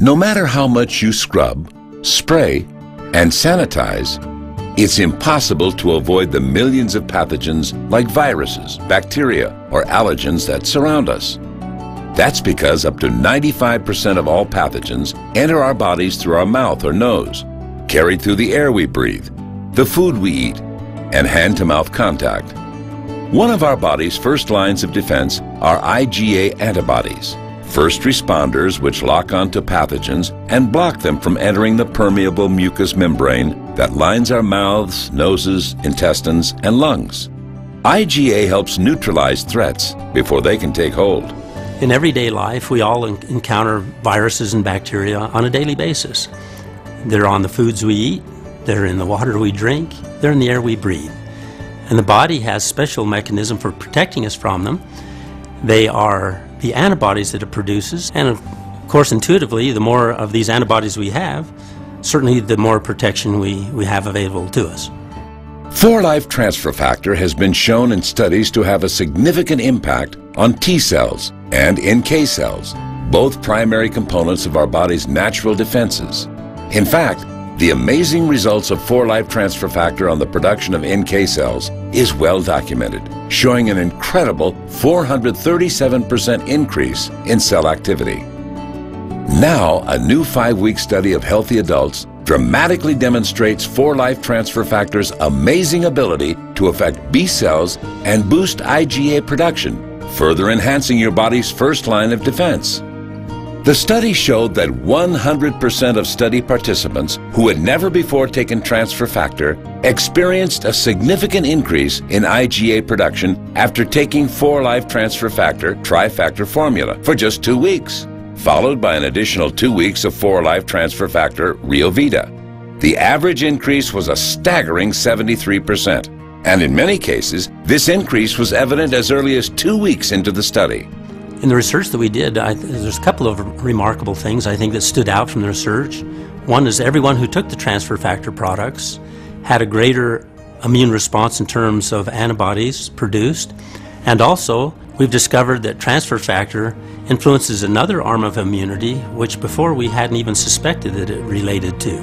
No matter how much you scrub, spray, and sanitize, it's impossible to avoid the millions of pathogens like viruses, bacteria, or allergens that surround us. That's because up to 95% of all pathogens enter our bodies through our mouth or nose, carried through the air we breathe, the food we eat, and hand-to-mouth contact. One of our body's first lines of defense are IgA antibodies, first responders which lock onto pathogens and block them from entering the permeable mucous membrane that lines our mouths, noses, intestines, and lungs. IgA helps neutralize threats before they can take hold. In everyday life, we all encounter viruses and bacteria on a daily basis. They're on the foods we eat, they're in the water we drink, they're in the air we breathe. And the body has special mechanism for protecting us from them. They are the antibodies that it produces, and of course intuitively, the more of these antibodies we have, certainly the more protection we have available to us. 4-Life Transfer Factor has been shown in studies to have a significant impact on T cells and NK cells, both primary components of our body's natural defenses. In fact, the amazing results of 4-Life Transfer Factor on the production of NK cells is well documented, showing an incredible 437% increase in cell activity. Now, a new 5-week study of healthy adults dramatically demonstrates 4-Life Transfer Factor's amazing ability to affect B cells and boost IgA production, further enhancing your body's first line of defense. The study showed that 100% of study participants who had never before taken transfer factor experienced a significant increase in IgA production after taking 4-Life Transfer Factor Trifactor formula for just 2 weeks, followed by an additional 2 weeks of 4-Life Transfer Factor Rio Vita. The average increase was a staggering 73%, and in many cases, this increase was evident as early as 2 weeks into the study. In the research that we did, there's a couple of remarkable things I think that stood out from the research. One is everyone who took the transfer factor products had a greater immune response in terms of antibodies produced, and also we've discovered that transfer factor influences another arm of immunity which before we hadn't even suspected that it related to.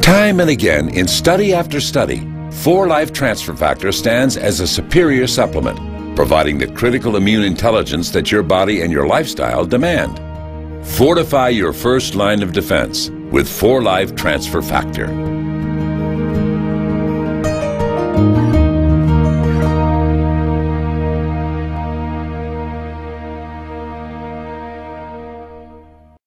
Time and again, in study after study, 4-Life Transfer Factor stands as a superior supplement, providing the critical immune intelligence that your body and your lifestyle demand. Fortify your first line of defense with 4-Life Transfer Factor.